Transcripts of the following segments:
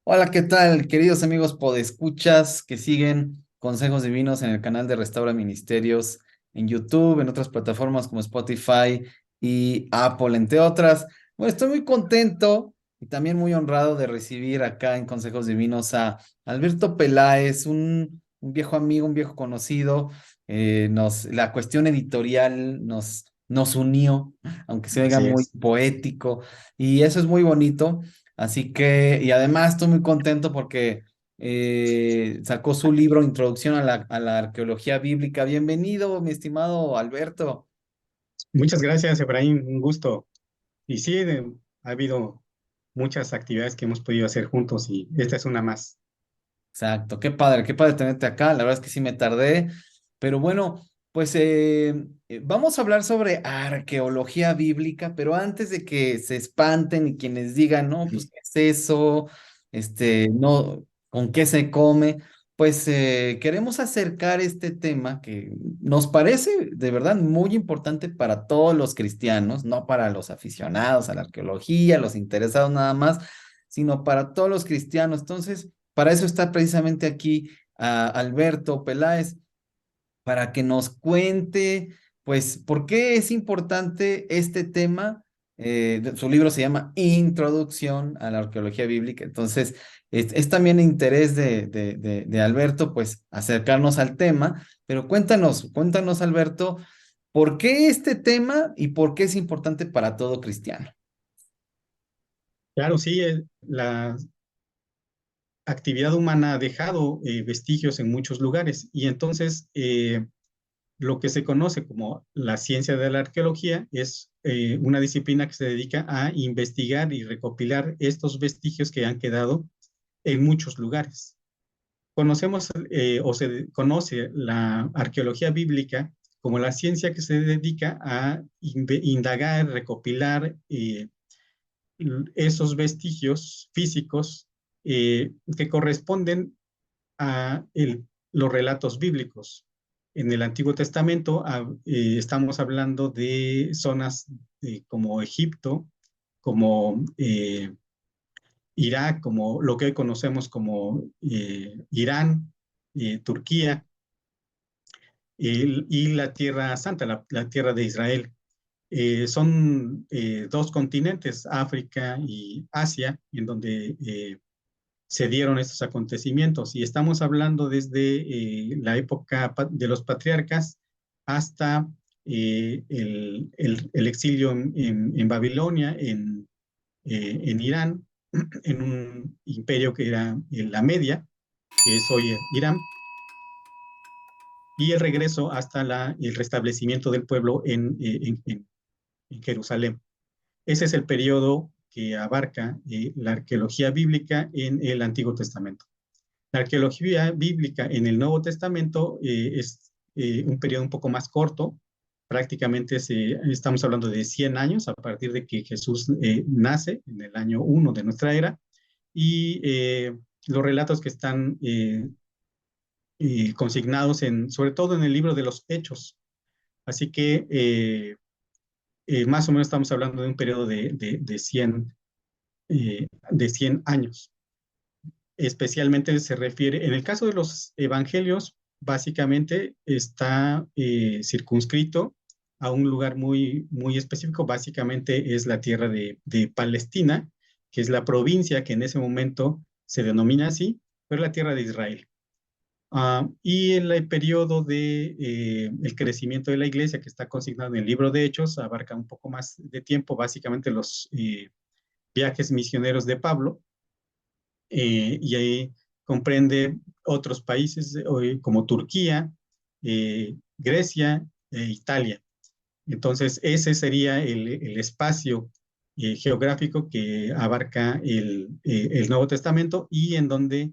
Hola, ¿qué tal, queridos amigos podescuchas que siguen Consejos Divinos en el canal de Restaura Ministerios en YouTube, en otras plataformas como Spotify y Apple, entre otras? Bueno, estoy muy contento y también muy honrado de recibir acá en Consejos Divinos a Alberto Peláez, un viejo amigo, un viejo conocido. La cuestión editorial nos unió, aunque se oiga Así muy es. poético, y eso es muy bonito. Así que, y además estoy muy contento porque sacó su libro Introducción a la Arqueología Bíblica. Bienvenido, mi estimado Alberto. Muchas gracias, Efraín. Un gusto. Y sí, ha habido muchas actividades que hemos podido hacer juntos y esta es una más. Exacto, qué padre tenerte acá. La verdad es que sí me tardé, pero bueno, pues vamos a hablar sobre arqueología bíblica, pero antes de que se espanten y quienes digan, no, pues, ¿qué es eso? No, ¿con qué se come? Pues queremos acercar este tema que nos parece de verdad muy importante para todos los cristianos, no para los aficionados a la arqueología, los interesados nada más, sino para todos los cristianos. Entonces, para eso está precisamente aquí Alberto Peláez, para que nos cuente, pues, por qué es importante este tema. Su libro se llama Introducción a la Arqueología Bíblica. Entonces, es también interés de Alberto, pues, acercarnos al tema. Pero cuéntanos, Alberto, ¿por qué este tema y por qué es importante para todo cristiano? Claro, sí, la actividad humana ha dejado vestigios en muchos lugares y entonces lo que se conoce como la ciencia de la arqueología es una disciplina que se dedica a investigar y recopilar estos vestigios que han quedado en muchos lugares. Conocemos o se conoce la arqueología bíblica como la ciencia que se dedica a indagar, recopilar esos vestigios físicos que corresponden a los relatos bíblicos. En el Antiguo Testamento estamos hablando de zonas como Egipto, como Irak, como lo que hoy conocemos como Irán, Turquía y la Tierra Santa, la Tierra de Israel. Son dos continentes, África y Asia, en donde se dieron estos acontecimientos. Y estamos hablando desde la época de los patriarcas hasta el exilio en Babilonia, en Irán, en un imperio que era la Media, que es hoy Irán, y el regreso hasta el restablecimiento del pueblo en Jerusalén. Ese es el periodo que abarca la arqueología bíblica en el Antiguo Testamento. La arqueología bíblica en el Nuevo Testamento es un periodo un poco más corto, prácticamente estamos hablando de 100 años a partir de que Jesús nace en el año 1 de nuestra era, y los relatos que están consignados sobre todo en el libro de los Hechos. Así que más o menos estamos hablando de un periodo de 100 años. Especialmente se refiere, en el caso de los evangelios, básicamente está circunscrito a un lugar muy, muy específico, básicamente es la tierra de Palestina, que es la provincia que en ese momento se denomina así, pero la tierra de Israel. Y en el periodo de el crecimiento de la iglesia que está consignado en el libro de Hechos, abarca un poco más de tiempo, básicamente los viajes misioneros de Pablo, y ahí comprende otros países como Turquía, Grecia e Italia. Entonces, ese sería el espacio geográfico que abarca el Nuevo Testamento y en donde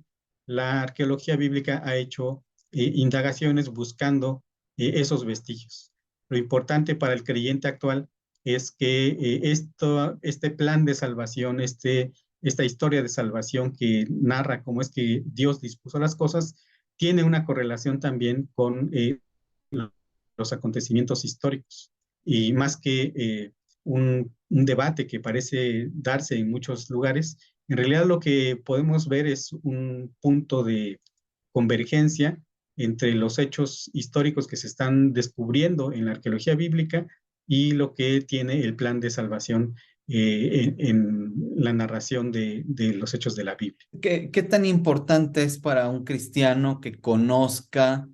la arqueología bíblica ha hecho indagaciones buscando esos vestigios. Lo importante para el creyente actual es que este plan de salvación, esta historia de salvación que narra cómo es que Dios dispuso las cosas, tiene una correlación también con los acontecimientos históricos. Y más que un debate que parece darse en muchos lugares, En realidad lo que podemos ver es un punto de convergencia entre los hechos históricos que se están descubriendo en la arqueología bíblica y lo que tiene el plan de salvación en la narración de los hechos de la Biblia. ¿Qué tan importante es para un cristiano que conozca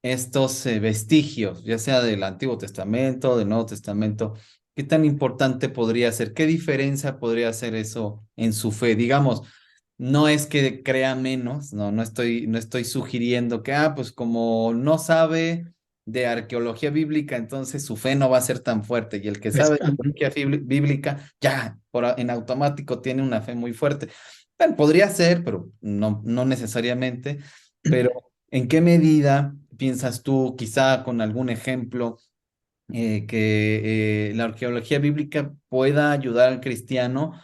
estos vestigios, ya sea del Antiguo Testamento, del Nuevo Testamento? ¿Qué tan importante podría ser? ¿Qué diferencia podría hacer eso en su fe? Digamos, no es que crea menos, no estoy sugiriendo que, pues como no sabe de arqueología bíblica, entonces su fe no va a ser tan fuerte. Y el que Es, sabe de arqueología bíblica, ya, en automático tiene una fe muy fuerte. Bueno, podría ser, pero no necesariamente. Pero ¿en qué medida piensas tú, quizá con algún ejemplo, que la arqueología bíblica pueda ayudar al cristiano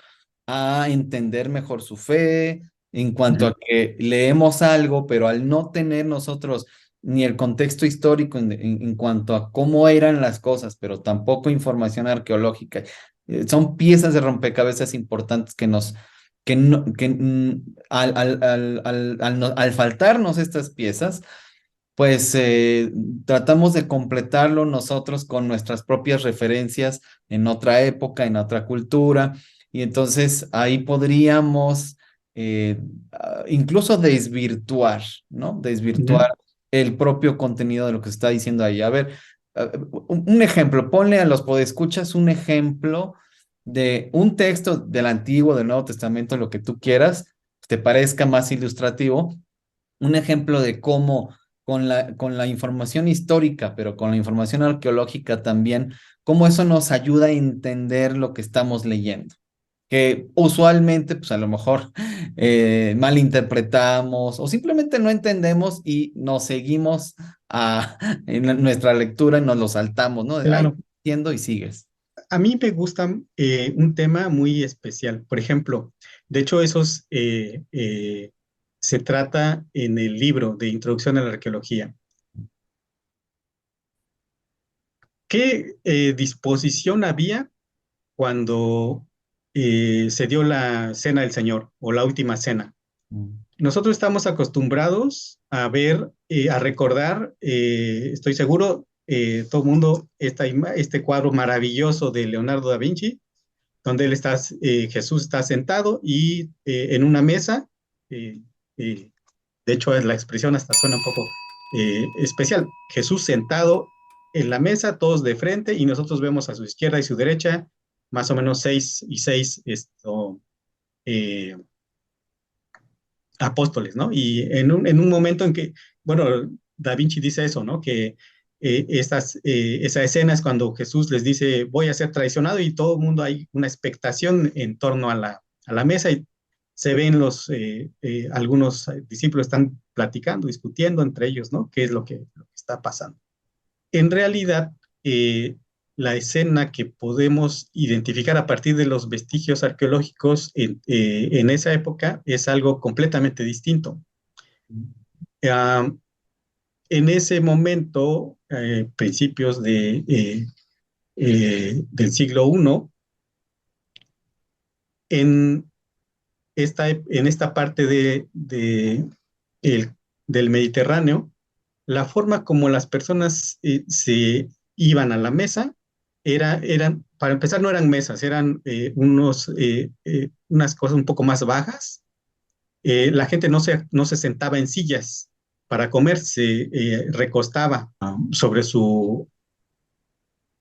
a entender mejor su fe, en cuanto a que leemos algo, pero al no tener nosotros ni el contexto histórico en cuanto a cómo eran las cosas, pero tampoco información arqueológica, son piezas de rompecabezas importantes que no, que al faltarnos estas piezas, pues tratamos de completarlo nosotros con nuestras propias referencias en otra época, en otra cultura, y entonces ahí podríamos eh, incluso desvirtuar, ¿no? ya, Desvirtuar el propio contenido de lo que se está diciendo ahí. A ver, un ejemplo, ponle a los podescuchas un ejemplo de un texto del Antiguo, del Nuevo Testamento, lo que tú quieras, te parezca más ilustrativo, un ejemplo de cómo con la información histórica, pero con la información arqueológica también, cómo eso nos ayuda a entender lo que estamos leyendo. Que usualmente, pues a lo mejor malinterpretamos o simplemente no entendemos y nos seguimos en nuestra lectura y nos lo saltamos, ¿no? Ahí claro. entiendo y sigues. A mí me gusta un tema muy especial. Por ejemplo, de hecho, se trata en el libro de Introducción a la Arqueología. ¿Qué disposición había cuando se dio la cena del Señor o la última cena? Mm, Nosotros estamos acostumbrados a ver, a recordar, estoy seguro, todo el mundo, este cuadro maravilloso de Leonardo da Vinci, donde Jesús está sentado y en una mesa, eh, eh, de hecho la expresión hasta suena un poco especial, Jesús sentado en la mesa, todos de frente, y nosotros vemos a su izquierda y su derecha, más o menos seis y seis eh, apóstoles, ¿no? Y en un momento en que, bueno, Da Vinci dice eso, ¿no? Que esa escena es cuando Jesús les dice, voy a ser traicionado y todo el mundo hay una expectación en torno a la mesa y se ven algunos discípulos están platicando, discutiendo entre ellos, ¿no? ¿Qué es lo que está pasando? En realidad, eh, la escena que podemos identificar a partir de los vestigios arqueológicos en esa época es algo completamente distinto. Ah, en ese momento, principios del siglo I, en en esta parte el- del Mediterráneo, la forma como las personas se iban a la mesa para empezar, no eran mesas, eran unas cosas un poco más bajas. La gente no se sentaba en sillas para comer, se recostaba sobre su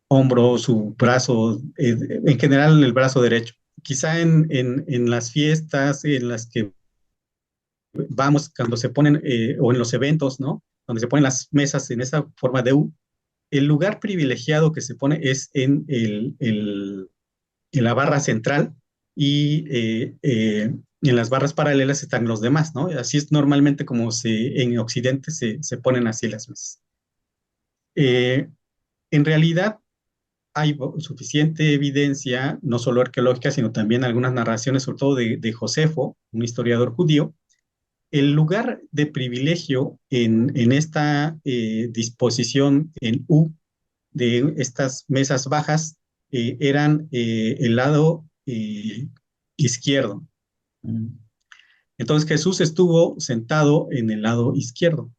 hombro, su brazo, en general el brazo derecho. Quizá en las fiestas en las que vamos, cuando se ponen, o en los eventos, ¿no? Donde se ponen las mesas en esa forma de U, el lugar privilegiado que se pone es en la barra central y en las barras paralelas están los demás, ¿no? Así es normalmente como en Occidente se ponen así las mesas. Eh, en realidad hay suficiente evidencia, no solo arqueológica, sino también algunas narraciones, sobre todo de Josefo, un historiador judío. El lugar de privilegio en esta disposición en U de estas mesas bajas eran el lado izquierdo. Mm. Entonces Jesús estuvo sentado en el lado izquierdo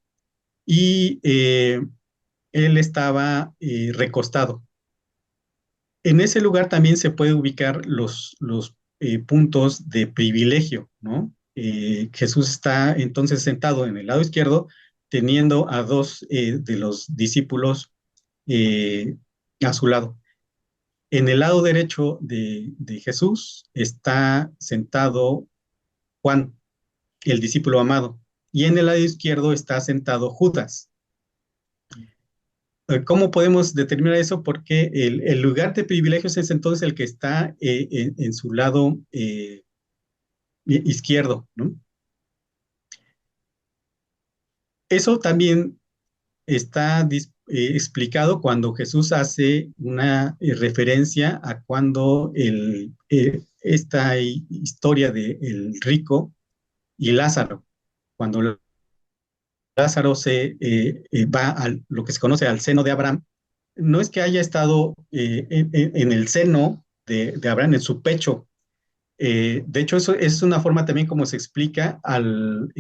y él estaba recostado. En ese lugar también se puede ubicar los puntos de privilegio, ¿no? Jesús está entonces sentado en el lado izquierdo, teniendo a dos de los discípulos eh, a su lado. En el lado derecho de Jesús está sentado Juan, el discípulo amado, y en el lado izquierdo está sentado Judas. ¿Cómo podemos determinar eso? Porque el lugar de privilegios es entonces el que está en su lado izquierdo, ¿no? Eso también está explicado cuando Jesús hace una referencia a cuando esta historia de el rico y Lázaro, cuando Lázaro va a lo que se conoce al seno de Abraham, no es que haya estado en el seno de Abraham, en su pecho. De hecho, eso es una forma también como se explica al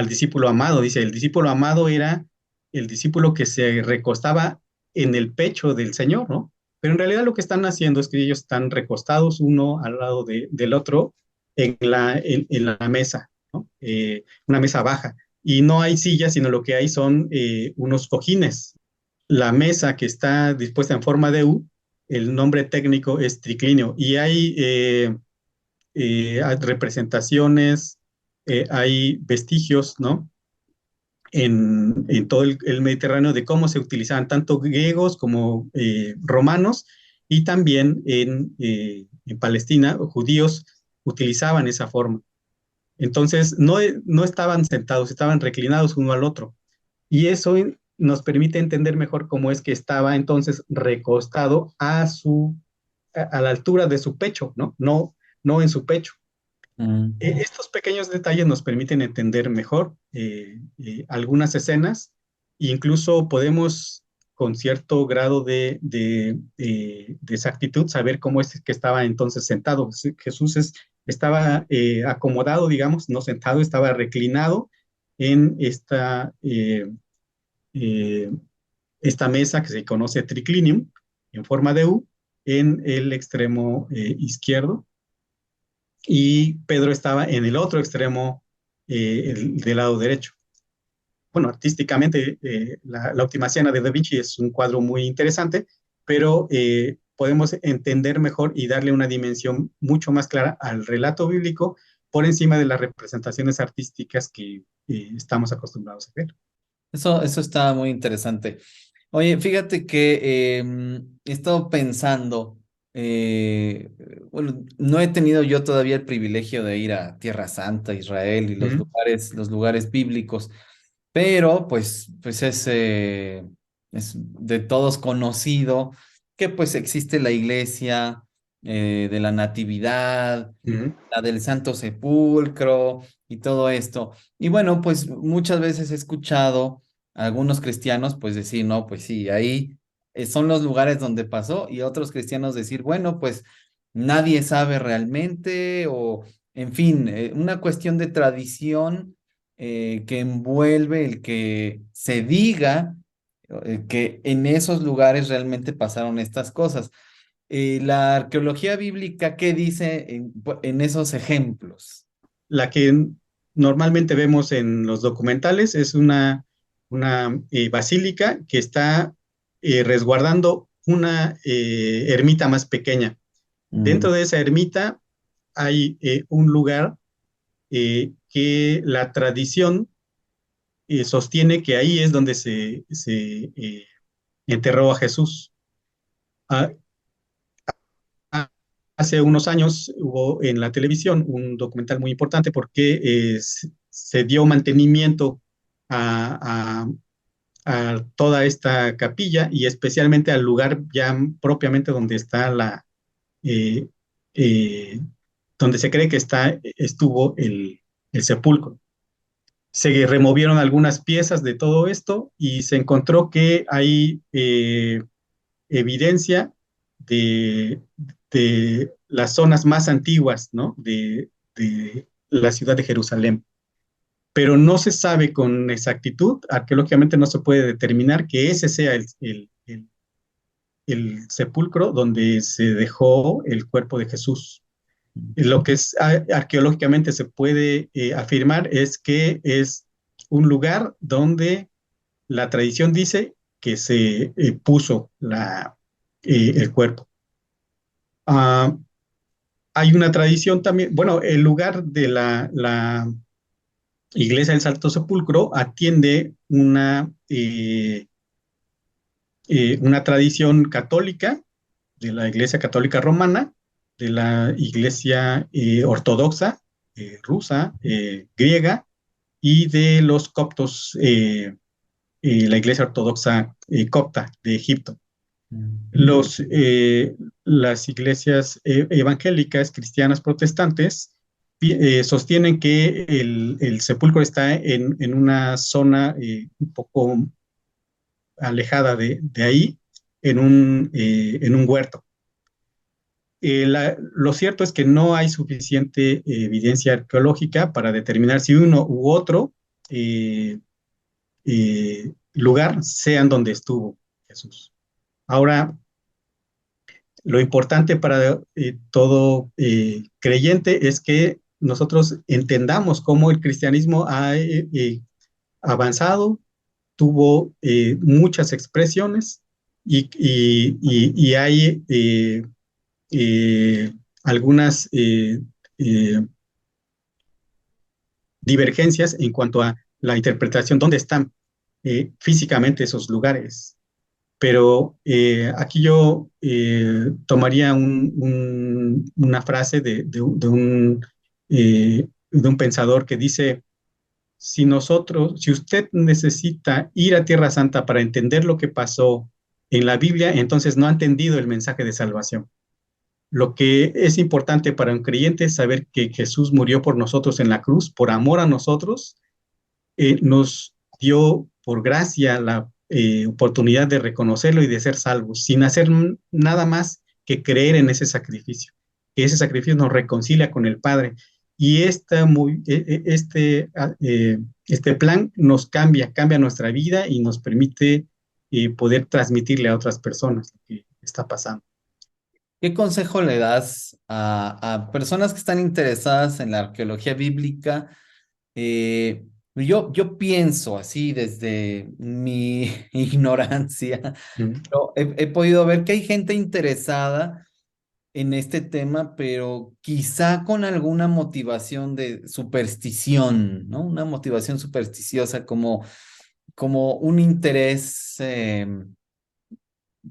discípulo amado. Dice, el discípulo amado era el discípulo que se recostaba en el pecho del Señor, ¿no? Pero en realidad lo que están haciendo es que ellos están recostados uno al lado del otro en la mesa, ¿no? Una mesa baja. Y no hay sillas, sino lo que hay son unos cojines. La mesa que está dispuesta en forma de U, el nombre técnico es triclinio. Y hay representaciones, hay vestigios, ¿no? En todo el Mediterráneo de cómo se utilizaban tanto griegos como romanos y también en Palestina, judíos utilizaban esa forma. Entonces, no estaban sentados, estaban reclinados uno al otro. Y eso nos permite entender mejor cómo es que estaba entonces recostado a la altura de su pecho, ¿no? No en su pecho. Mm. Estos pequeños detalles nos permiten entender mejor algunas escenas e incluso podemos con cierto grado de exactitud saber cómo es que estaba entonces sentado. Jesús estaba acomodado, digamos, no sentado, estaba reclinado en eh, esta mesa que se conoce triclinium en forma de U en el extremo izquierdo y Pedro estaba en el otro extremo del lado derecho. Bueno, artísticamente, la Última Cena de Da Vinci es un cuadro muy interesante, pero podemos entender mejor y darle una dimensión mucho más clara al relato bíblico por encima de las representaciones artísticas que estamos acostumbrados a ver. Eso está muy interesante. Oye, fíjate que he estado pensando, eh, bueno, no he tenido yo todavía el privilegio de ir a Tierra Santa, Israel y Ujú, los lugares bíblicos, pero pues es de todos conocido que pues existe la iglesia de la Natividad, ujú, la del Santo Sepulcro y todo esto. Y bueno, pues muchas veces he escuchado a algunos cristianos pues decir, no, pues sí, ahí son los lugares donde pasó y otros cristianos decir, bueno, pues nadie sabe realmente o, en fin, una cuestión de tradición que envuelve el que se diga que en esos lugares realmente pasaron estas cosas. La arqueología bíblica, ¿qué dice en esos ejemplos? La que normalmente vemos en los documentales es una basílica que está resguardando una ermita más pequeña. Mm, Dentro de esa ermita hay un lugar que la tradición sostiene que ahí es donde se enterró a Jesús. Ah, Hace unos años hubo en la televisión un documental muy importante porque se dio mantenimiento a, a toda esta capilla y especialmente al lugar ya propiamente donde está eh, eh, donde se cree que estuvo el sepulcro. Se removieron algunas piezas de todo esto y se encontró que hay evidencia de, de las zonas más antiguas, ¿no? de la ciudad de Jerusalén, pero no se sabe con exactitud, arqueológicamente no se puede determinar que ese sea el sepulcro donde se dejó el cuerpo de Jesús. Lo que arqueológicamente se puede afirmar es que es un lugar donde la tradición dice que se puso el cuerpo. Ah, hay una tradición también, bueno, el lugar de la Iglesia del Santo Sepulcro atiende una tradición católica de la Iglesia Católica Romana, de la Iglesia Ortodoxa rusa, griega, y de los coptos, la Iglesia Ortodoxa copta de Egipto. Los, las iglesias evangélicas, cristianas, protestantes, sostienen que el sepulcro está en una zona un poco alejada de ahí, en un huerto. Lo cierto es que no hay suficiente evidencia arqueológica para determinar si uno u otro lugar sean donde estuvo Jesús. Ahora, lo importante para todo creyente es que nosotros entendamos cómo el cristianismo ha avanzado, tuvo muchas expresiones y hay eh, algunas eh, divergencias en cuanto a la interpretación, dónde están físicamente esos lugares. Pero aquí yo tomaría una frase de un pensador que dice, si usted necesita ir a Tierra Santa para entender lo que pasó en la Biblia, entonces no ha entendido el mensaje de salvación. Lo que es importante para un creyente es saber que Jesús murió por nosotros en la cruz, por amor a nosotros, nos dio por gracia la oportunidad de reconocerlo y de ser salvos, sin hacer nada más que creer en ese sacrificio. Que ese sacrificio nos reconcilia con el Padre. Y este plan nos cambia nuestra vida y nos permite poder transmitirle a otras personas lo que está pasando. ¿Qué consejo le das a personas que están interesadas en la arqueología bíblica? Yo pienso así desde mi ignorancia, Mm. pero he podido ver que hay gente interesada en este tema, pero quizá con alguna motivación de superstición, ¿no? Una motivación supersticiosa como un interés,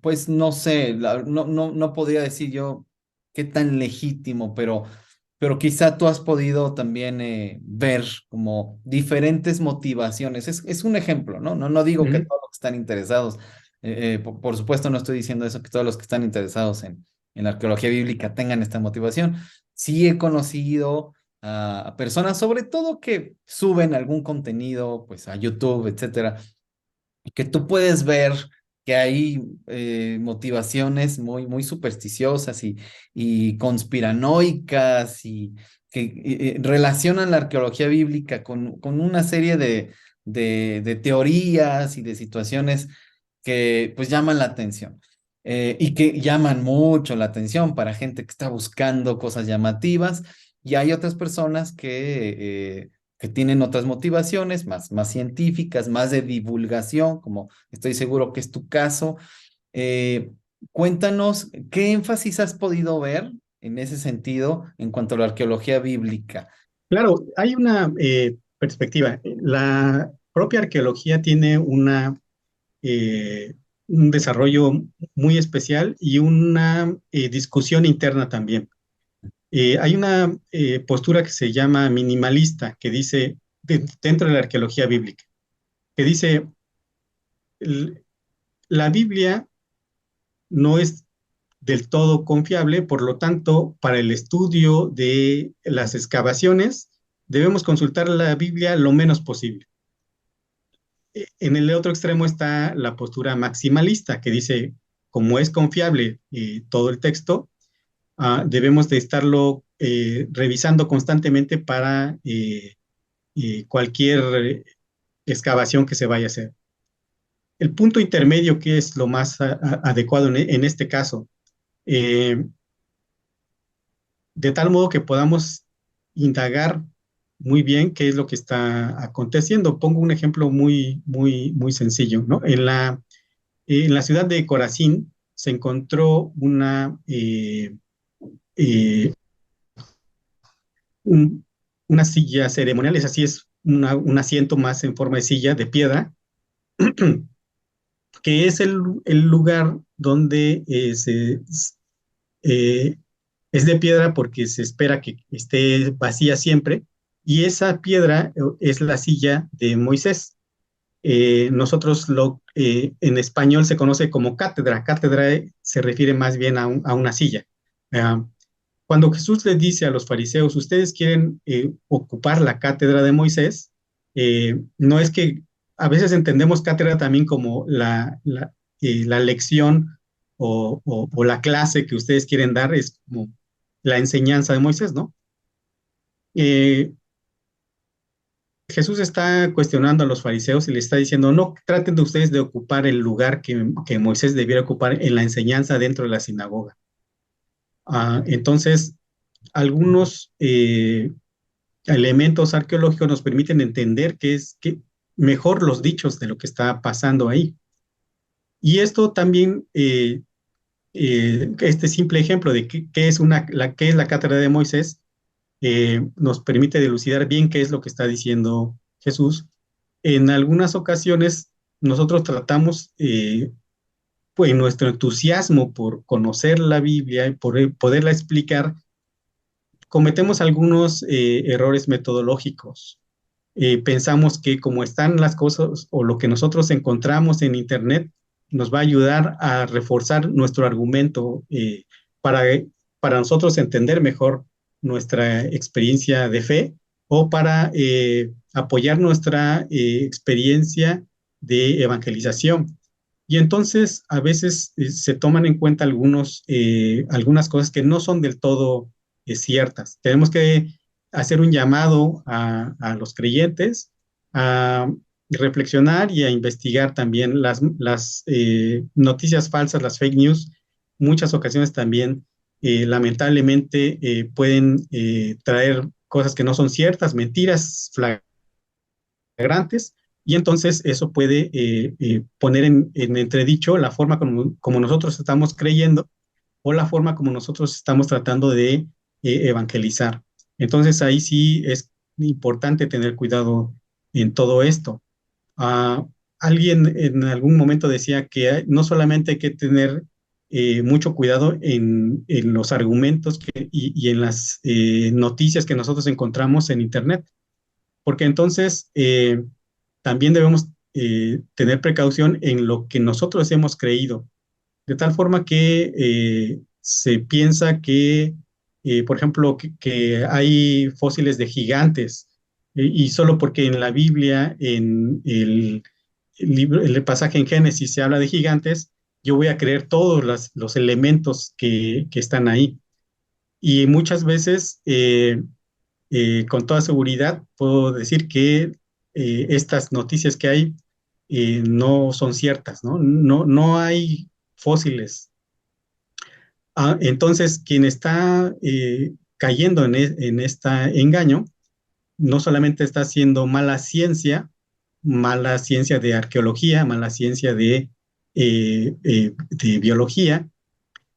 pues no sé, no podría decir yo qué tan legítimo, pero quizá tú has podido también ver como diferentes motivaciones. Es un ejemplo, ¿no? No digo que Mm. todos los que están interesados, por supuesto no estoy diciendo eso, que todos los que están interesados en la arqueología bíblica tengan esta motivación. Sí he conocido a personas, sobre todo que suben algún contenido, pues a YouTube, etcétera, que tú puedes ver que hay motivaciones muy supersticiosas y conspiranoicas y que relacionan la arqueología bíblica con una serie de teorías y de situaciones que pues llaman la atención. Y que llaman mucho la atención para gente que está buscando cosas llamativas, y hay otras personas que tienen otras motivaciones más científicas, más de divulgación, como estoy seguro que es tu caso. Eh, Cuéntanos, ¿qué énfasis has podido ver en ese sentido en cuanto a la arqueología bíblica? Claro, hay una perspectiva. La propia arqueología tiene eh, un desarrollo muy especial y una discusión interna también. Hay una postura que se llama minimalista, que dice, dentro de la arqueología bíblica, que dice, "L- la Biblia no es del todo confiable, por lo tanto, para el estudio de las excavaciones, debemos consultar la Biblia lo menos posible. En el otro extremo está la postura maximalista, que dice, como es confiable todo el texto, debemos de estarlo revisando constantemente para cualquier excavación que se vaya a hacer. El punto intermedio, que es lo más adecuado en este caso, eh, de tal modo que podamos indagar muy bien qué es lo que está aconteciendo. Pongo un ejemplo muy sencillo, ¿no? En la ciudad de Corazín se encontró eh, una silla ceremonial, es así, es un asiento más en forma de silla de piedra, que es el lugar donde eh, es de piedra porque se espera que esté vacía siempre, y esa piedra es la silla de Moisés. Nosotros en español se conoce como cátedra. Cátedra se refiere más bien a una silla. Ah, Cuando Jesús les dice a los fariseos, ustedes quieren ocupar la cátedra de Moisés, no es que a veces entendemos cátedra también como la lección o la clase que ustedes quieren dar, es como la enseñanza de Moisés, ¿no? Eh, Jesús está cuestionando a los fariseos y le está diciendo, no traten de ustedes de ocupar el lugar que Moisés debiera ocupar en la enseñanza dentro de la sinagoga. Entonces, algunos elementos arqueológicos nos permiten entender que mejor los dichos de lo que está pasando ahí. Y esto también, este simple ejemplo de qué es qué es la cátedra de Moisés, nos permite dilucidar bien qué es lo que está diciendo Jesús. En algunas ocasiones nosotros tratamos, pues, nuestro entusiasmo por conocer la Biblia y por poderla explicar, cometemos algunos errores metodológicos. Pensamos que como están las cosas o lo que nosotros encontramos en Internet nos va a ayudar a reforzar nuestro argumento para, para nosotros entender mejor nuestra experiencia de fe o para apoyar nuestra experiencia de evangelización. Y entonces a veces se toman en cuenta algunas cosas que no son del todo ciertas. Tenemos que hacer un llamado a los creyentes a reflexionar y a investigar también las noticias falsas, las fake news. Muchas ocasiones también, lamentablemente, pueden traer cosas que no son ciertas, mentiras flagrantes, y entonces eso puede poner en entredicho la forma como nosotros estamos creyendo o la forma como nosotros estamos tratando de evangelizar. Entonces ahí sí es importante tener cuidado en todo esto. Uh, Alguien en algún momento decía que no solamente hay que tener mucho cuidado en los argumentos y en las noticias que nosotros encontramos en Internet, porque entonces también debemos tener precaución en lo que nosotros hemos creído, de tal forma que se piensa que, por ejemplo, que hay fósiles de gigantes, y solo porque en la Biblia, en el libro, el pasaje en Génesis se habla de gigantes, yo voy a creer todos los elementos que están ahí. Y muchas veces, con toda seguridad, puedo decir que estas noticias que hay no son ciertas, ¿no? No hay fósiles. Entonces, quien está cayendo en este engaño, no solamente está haciendo mala ciencia de arqueología, mala ciencia de biología,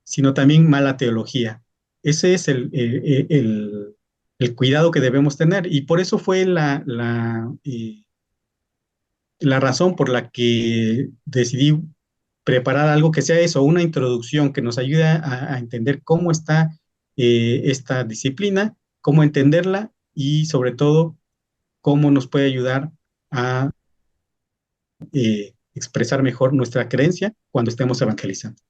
sino también mala teología. Ese es el cuidado que debemos tener. Y por eso fue la razón por la que decidí preparar algo que sea eso, una introducción que nos ayude a entender cómo está esta disciplina, cómo entenderla y sobre todo cómo nos puede ayudar a expresar mejor nuestra creencia cuando estemos evangelizando.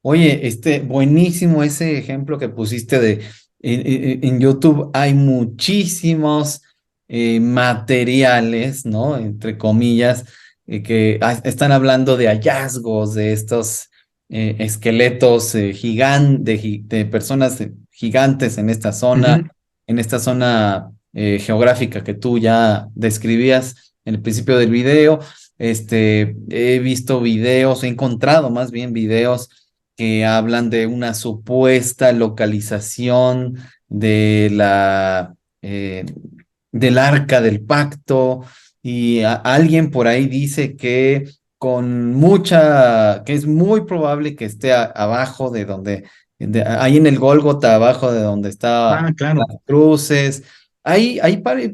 Oye, buenísimo ese ejemplo que pusiste en YouTube hay muchísimos materiales, ¿no? Entre comillas, que están hablando de hallazgos de estos esqueletos de personas gigantes Ujú. en esta zona geográfica que tú ya describías en el principio del video. He visto videos, he encontrado más bien videos que hablan de una supuesta localización de eh, del arca del pacto y alguien por ahí dice que que es muy probable que esté abajo de donde, ahí en el Gólgota, abajo de donde Ah, está las claro. cruces.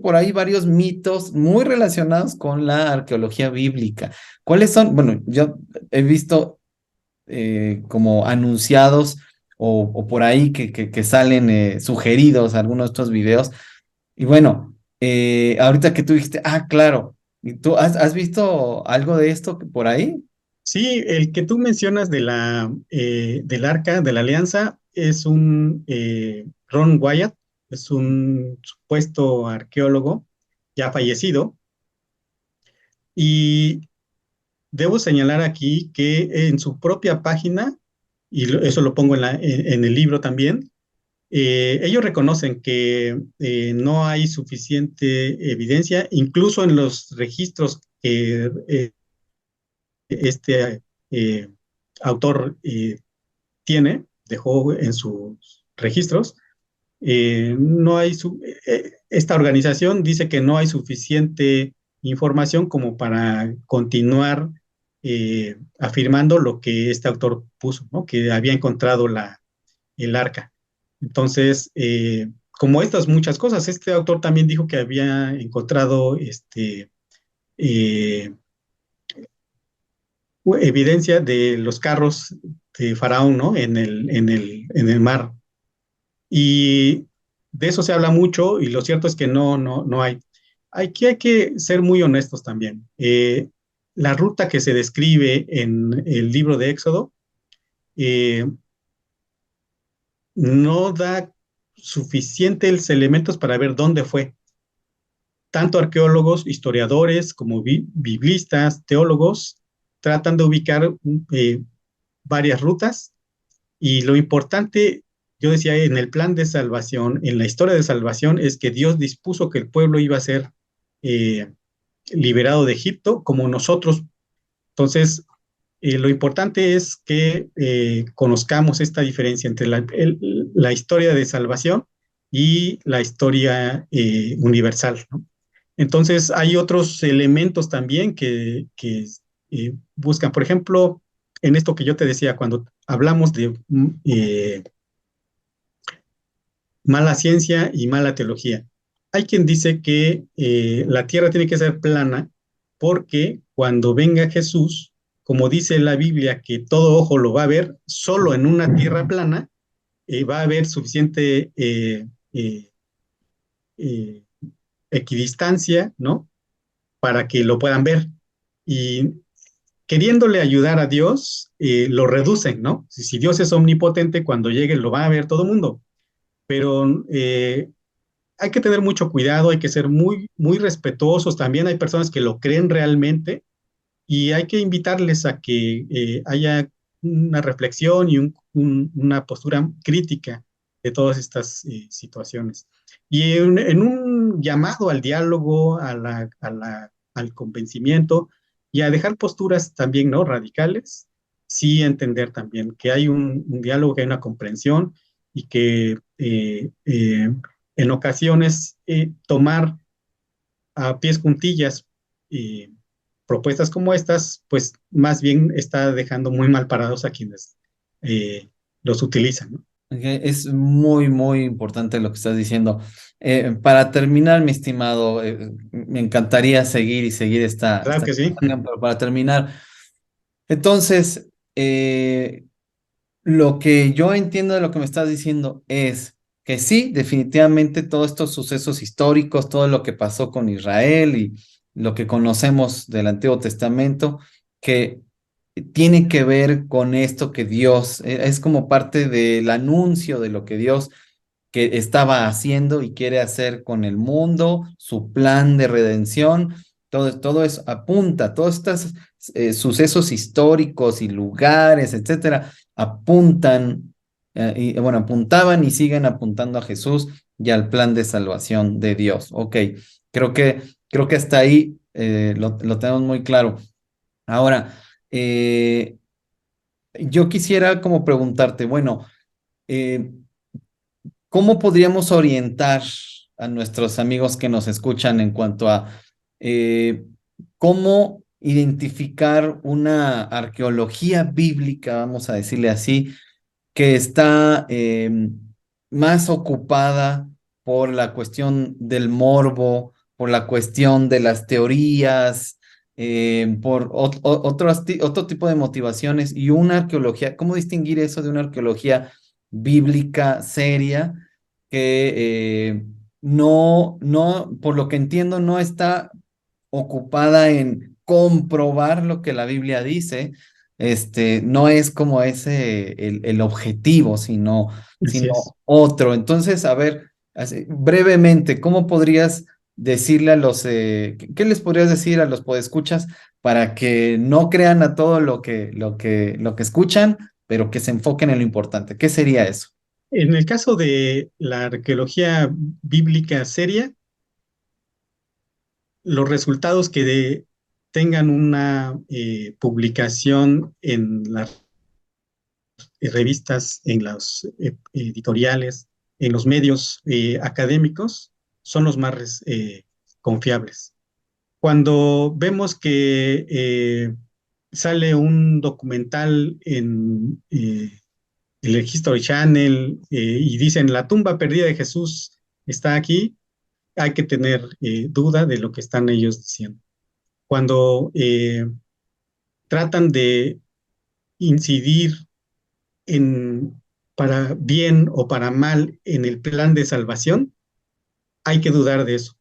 Por ahí varios mitos muy relacionados con la arqueología bíblica. ¿Cuáles son? Bueno, yo he visto como anunciados o por ahí que salen sugeridos algunos de estos videos. Y bueno, ahorita que tú dijiste, ah, claro, ¿y tú has visto algo de esto por ahí? Sí, el que tú mencionas del Arca de la Alianza es un Ron Wyatt, es un supuesto arqueólogo ya fallecido. Y debo señalar aquí que en su propia página, y eso lo pongo en el libro también, ellos reconocen que no hay suficiente evidencia, incluso en los registros que este eh, autor dejó en sus registros. No hay esta organización dice que no hay suficiente información como para continuar afirmando lo que este autor puso, ¿no? Que había encontrado el arca. Entonces, como estas muchas cosas, este autor también dijo que había encontrado eh, evidencia de los carros de Faraón, ¿no? En el mar. Y de eso se habla mucho y lo cierto es que no hay. Aquí hay que ser muy honestos también. La ruta que se describe en el libro de Éxodo eh, no da suficientes elementos para ver dónde fue. Tanto arqueólogos, historiadores como biblistas, teólogos tratan de ubicar eh, varias rutas y lo importante, yo decía, en el plan de salvación, en la historia de salvación, es que Dios dispuso que el pueblo iba a ser eh, liberado de Egipto como nosotros. Entonces, lo importante es que conozcamos esta diferencia entre la historia de salvación y la historia universal, ¿no? Entonces, hay otros elementos también que buscan, por ejemplo, en esto que yo te decía, cuando hablamos de mala ciencia y mala teología. Hay quien dice que la tierra tiene que ser plana porque cuando venga Jesús, como dice la Biblia, que todo ojo lo va a ver, solo en una tierra plana va a haber suficiente eh, eh, equidistancia, ¿no? Para que lo puedan ver. Y queriéndole ayudar a Dios, lo reducen, ¿no? Si Dios es omnipotente, cuando llegue lo va a ver todo el mundo. Pero hay que tener mucho cuidado, hay que ser muy respetuosos. También hay personas que lo creen realmente y hay que invitarles a que haya una reflexión y una postura crítica de todas estas situaciones. Y en un llamado al diálogo, al convencimiento y a dejar posturas también no radicales, sí entender también que hay un diálogo, que hay una comprensión y que en ocasiones tomar a pies juntillas propuestas como estas, pues más bien está dejando muy mal parados a quienes los utilizan, ¿no? Ok, es muy, muy importante lo que estás diciendo. Para terminar, mi estimado, me encantaría seguir y seguir Claro esta que sí. conversación, pero para terminar, entonces, lo que yo entiendo de lo que me estás diciendo es que sí, definitivamente todos estos sucesos históricos, todo lo que pasó con Israel y lo que conocemos del Antiguo Testamento, que tiene que ver con esto que Dios, es como parte del anuncio de lo que Dios que estaba haciendo y quiere hacer con el mundo, su plan de redención todo eso apunta, todos estos sucesos históricos y lugares, etcétera, apuntan, bueno, apuntaban y siguen apuntando a Jesús y al plan de salvación de Dios. Ok, creo que hasta ahí lo tenemos muy claro. Ahora, eh, yo quisiera como preguntarte, bueno, eh, ¿cómo podríamos orientar a nuestros amigos que nos escuchan en cuanto a eh, cómo identificar una arqueología bíblica, vamos a decirle así, que está más ocupada por la cuestión del morbo, por la cuestión de las teorías, por otro tipo de motivaciones y una arqueología? ¿Cómo distinguir eso de una arqueología bíblica seria que por lo que entiendo, no está ocupada en comprobar lo que la Biblia dice? No es como ese el objetivo, Así es. sino otro. Entonces, a ver, brevemente, ¿cómo podrías decirle a qué les podrías decir a los podescuchas para que no crean a todo lo que escuchan, pero que se enfoquen en lo importante? ¿Qué sería eso? En el caso de la arqueología bíblica seria, los resultados tengan una publicación en las revistas, en los editoriales, en los medios académicos, son los más confiables. Cuando vemos que sale un documental en el History Channel y dicen la tumba perdida de Jesús está aquí, hay que tener duda de lo que están ellos diciendo. Cuando tratan de incidir en, para bien o para mal en el plan de salvación, hay que dudar de eso.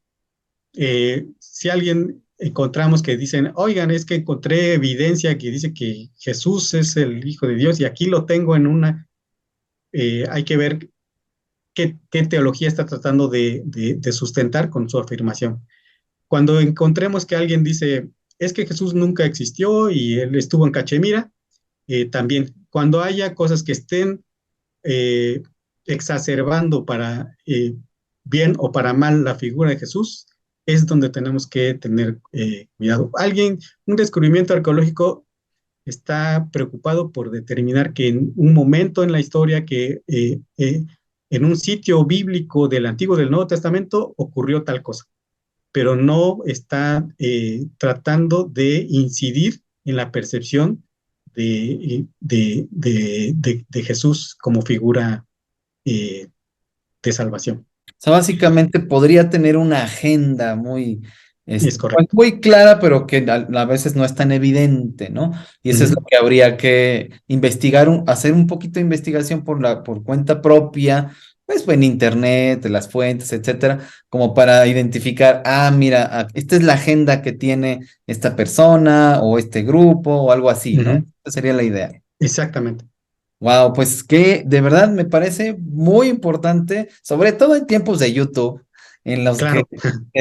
Si alguien encontramos que dicen, oigan, es que encontré evidencia que dice que Jesús es el Hijo de Dios y aquí lo tengo en hay que ver qué teología está tratando de sustentar con su afirmación. Cuando encontremos que alguien dice, es que Jesús nunca existió y él estuvo en Cachemira, también cuando haya cosas que estén eh, exacerbando para bien o para mal la figura de Jesús, es donde tenemos que tener cuidado. Un descubrimiento arqueológico está preocupado por determinar que en un momento en la historia en un sitio bíblico del Antiguo y del Nuevo Testamento ocurrió tal cosa, pero no está tratando de incidir en la percepción de Jesús como figura eh, de salvación. O sea, básicamente podría tener una agenda muy, Es pues correcto. muy clara, pero que a veces no es tan evidente, ¿no? Y eso es lo Ujú, que habría que investigar, hacer un poquito de investigación por cuenta propia, pues en internet, de las fuentes, etcétera, como para identificar, mira, esta es la agenda que tiene esta persona o este grupo o algo así, ¿no? ujú, Esa sería la idea. exactamente. Wow, pues que de verdad me parece muy importante, sobre todo en tiempos de YouTube, en los que Claro.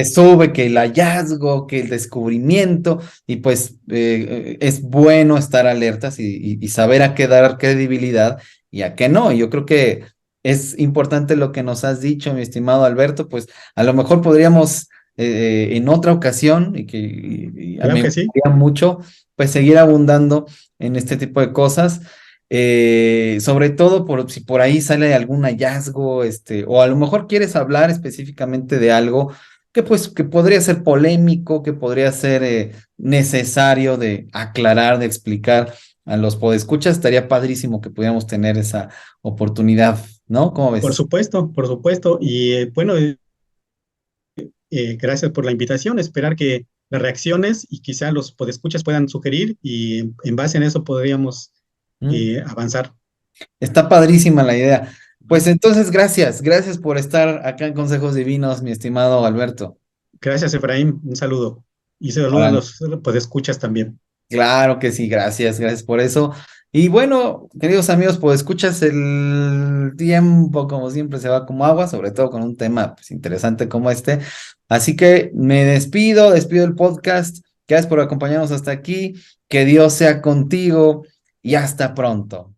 sube que el hallazgo, que el descubrimiento, y pues es bueno estar alertas y saber a qué dar credibilidad y a qué no. Yo creo que es importante lo que nos has dicho, mi estimado Alberto, pues a lo mejor podríamos en otra ocasión, y a mí Claro me que sí. gustaría mucho, pues seguir abundando en este tipo de cosas, sobre todo si por ahí sale algún hallazgo, o a lo mejor quieres hablar específicamente de algo que pues que podría ser polémico, que podría ser necesario de aclarar, de explicar a los podescuchas. Estaría padrísimo que pudiéramos tener esa oportunidad, ¿no? ¿Cómo Por ves? supuesto, por supuesto. Y bueno, gracias por la invitación. Esperar que las reacciones y quizá los podescuchas puedan sugerir y en base en eso podríamos ¿Mm? avanzar. Está padrísima la idea. Pues entonces, gracias por estar acá en Consejos Divinos, mi estimado Alberto. Gracias, Efraín. Un saludo. Y saludos a los podescuchas también. Claro que sí, gracias por eso. Y bueno, queridos amigos, pues escuchas el tiempo, como siempre, se va como agua, sobre todo con un tema pues, interesante como este. Así que me despido el podcast. Gracias por acompañarnos hasta aquí. Que Dios sea contigo y hasta pronto.